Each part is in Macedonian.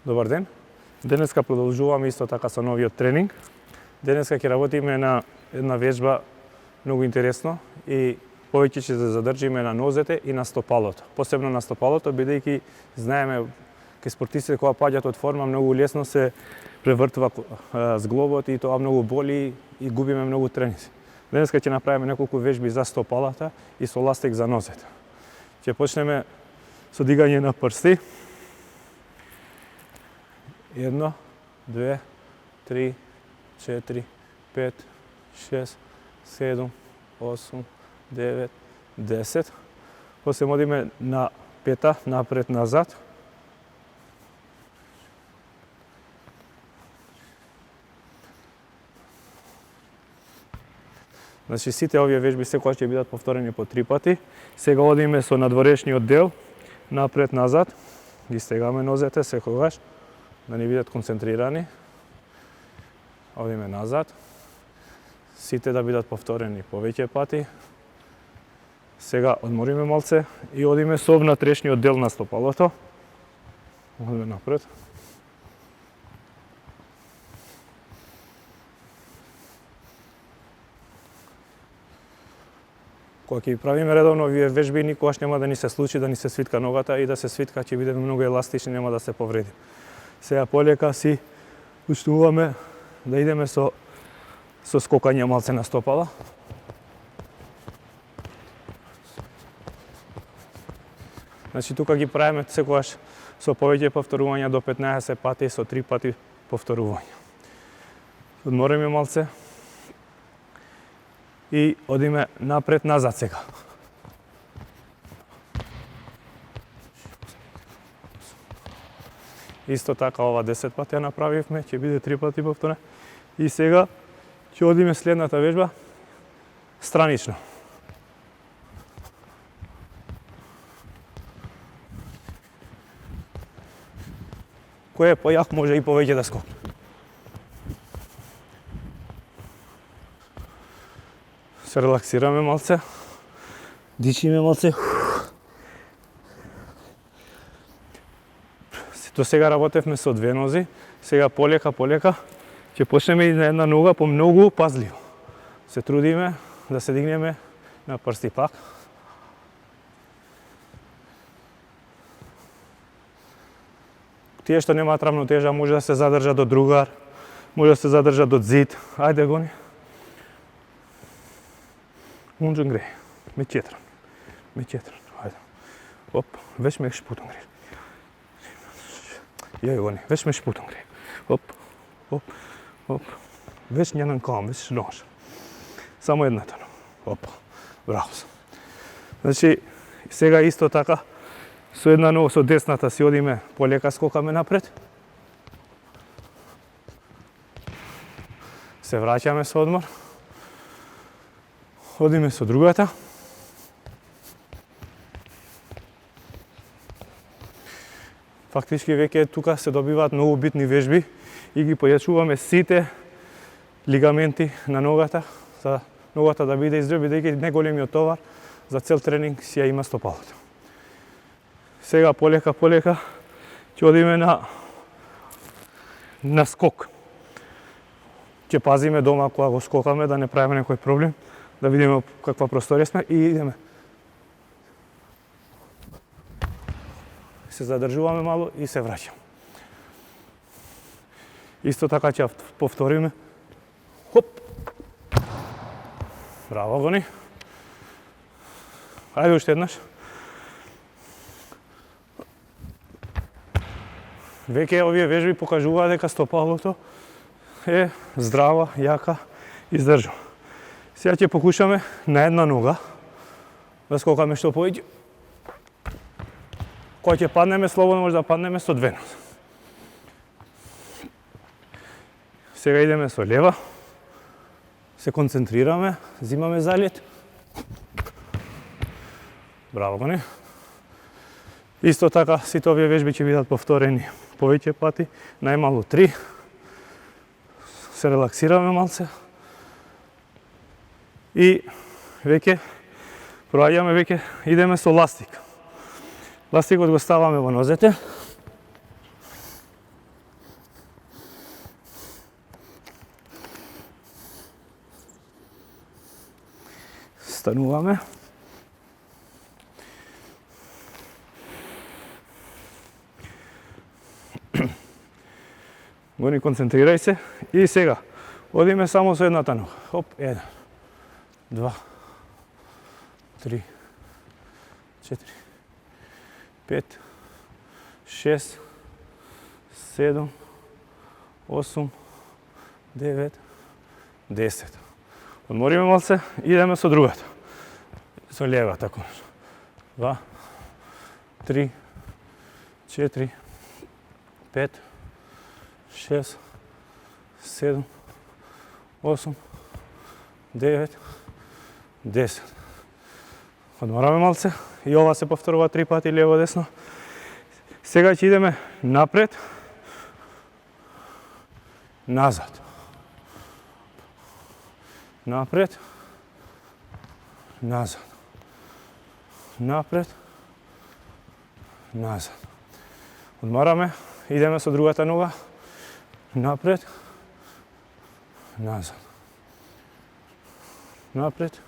Добар ден. Денеска продолжуваме исто така со новиот тренинг. Денеска ќе работиме на една вежба многу интересно и повеќе ќе се задржиме на нозете и на стопалото. Посебно на стопалото, бидејќи знаеме кај спортистите кога паѓаат од форма многу лесно се превртува зглобот и тоа многу боли и губиме многу тренинзи. Денеска ќе направиме неколку вежби за стопалата и со ластик за нозете. Ќе почнеме со дигање на прсти. 1, 2, 3, 4, 5, 6, 7, 8, 9, 10. После одиме на пета, напред, назад. Значи сите овие вежби секогаш ќе бидат повторени по 3 пати. Сега одиме со надворешниот дел, напред, назад. Ги стегаме нозете секогаш, да не бидат концентрирани. Одиме назад. Сите да бидат повторени повеќе пати. Сега одмориме малце и одиме со внатрешниот дел на стопалото. Одиме напред. Кога ќе правиме редовно овие вежби, никогаш нема да ни се случи да ни се свитка ногата и да се свитка ќе бидеме многу еластични, нема да се повреди. Сега полека си учнуваме да идеме со скокање малце на стопала. Значи тука ги правиме секогаш со повеќе повторувања до 15 пати, со 3 пати повторување. Одмориме малце и одиме напред-назад сега. Исто така ова 10 пати ја направивме, ќе биде 3 пати повторен. И сега ќе одиме следната вежба странично. Кој е појак може и повеќе да скокне. Се релаксираме малце, дишиме малце. До сега работевме со две нози, сега полека ќе почнеме и на една нога по многу пазливо. Се трудиме да се дигнеме на прсти пак. Тие што немаат рамнотежа може да се задржа до другар, може да се задржа до зид. Ајде гони. Унџун гре. Met четран. Ајде. Оп, веќе ме шпутун гре. Ја гони, веќе ме шпутун гре. Оп. Веќе нјанан кам, веќе нож. Само едната. Оп. Браво. Значи, сега исто така со една нога со десната си одиме полека скокаме напред. Се враќаме со одмор. Одиме со другата. Фактички веќе тука се добиваат многу битни вежби и ги појачуваме сите лигаменти на ногата, за ногата да биде издржлива, бидејќи неголемиот товар за цел тренинг си ја има стопалото. Сега полека ќе одиме на скок. Ќе пазиме дома кога го скокаме да не правиме некој проблем, да видиме каква просторија сме и идеме. Се задржуваме мало и се враќаме. Исто така ќе повториме. Хоп. Браво гони. Ајде уште еднаш. Веќе овие вежби покажуваат дека стопалото е здрава, јака, издржува. Сега ќе покушаме на една нога да скокаме што повеќе. Кога ќе паднеме, слободно може да паднеме со две нозе. Сега идеме со лева. Се концентрираме, зимаме залет. Браво гони. Исто така сите овие вежби ќе бидат повторени повеќе пати, најмалу 3. Се релаксираме малце. И веќе проаѓаме, веќе идеме со ластик. Ластикот го ставаме во нозете. Стануваме. Гони, концентрирај се. И сега, одиме само со едната нога. Хоп, 1, 2, 3, 4, 5, 6, 7, 8, 9, 10. Одмориме малце, идеме со другата. Со левата конечно. 2, 3, 4, 5, 6, 7, 8, 9, 10. Одмораме малце и ова се повторува 3 пати лево десно. Сега ќе идеме напред, назад. Напред, назад. Напред, назад. Одмараме, идеме со другата нога. Напред, назад. Напред,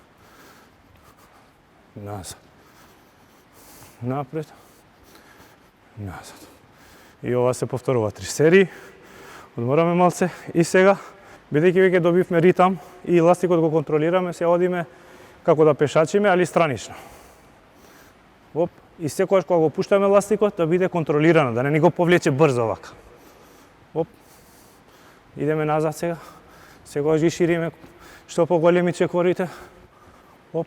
назад. Напред, назад. И ова се повторува 3 серии. Одмораме малце и сега, бидејќи веќе добивме ритам и ластикот го контролираме, се одиме како да пешачиме, али странично. Оп, и секогаш кога го пуштаме ластикот, да биде контролирано, да не ни го повлече брзо вака. Оп, идеме назад сега. Секогаш ги шириме што поголеми чекорите. Оп,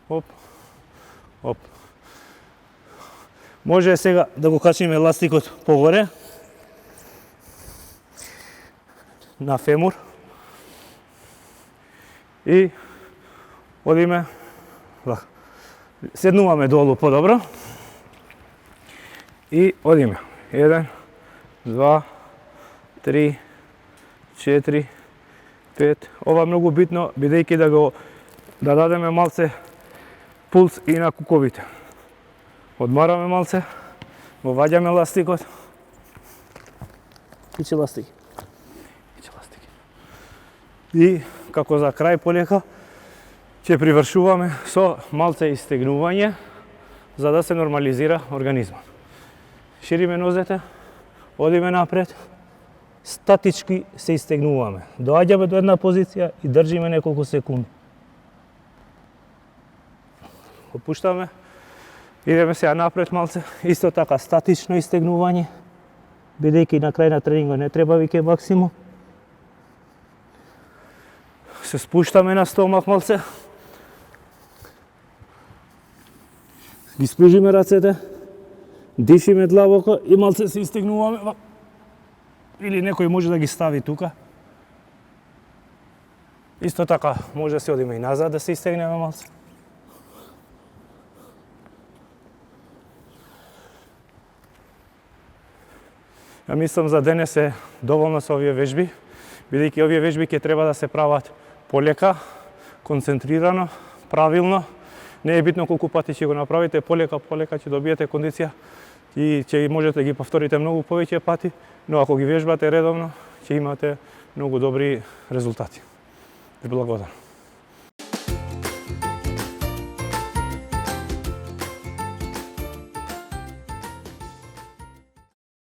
оп, оп. Може сега да го качиме ластикот погоре, на фемур, и одиме, седнуваме долу подобро и одиме. 1, 2, 3, 4, 5. Ова многу битно, бидејќи да дадеме малце пулс и на куковите. Одмараме малце, го ваѓаме ластикот. Кичи ластик. И како за крај полека ќе привршуваме со малце истегнување за да се нормализира организмот. Шириме нозете, одиме напред, статички се истегнуваме. Доаѓаме до една позиција и држиме неколку секунди. Опуштаме, идеме сега напред малце, исто така статично истегнување, бидејќи на крај на тренингот не треба веќе максимум. Се спуштаме на стомак малце. Ги спружиме рацете, дишиме длабоко и малце се истегнуваме. Или некој може да ги стави тука. Исто така може да се одиме и назад да се истегнеме малце. Ја мислам за денес е доволно со овие вежби, бидејќи овие вежби ќе треба да се прават полека, концентрирано, правилно. Не е битно колку пати ќе го направите, полека ќе добиете кондиција и ќе можете да ги повторите многу повеќе пати, но ако ги вежбате редовно, ќе имате многу добри резултати. Ви благодарам.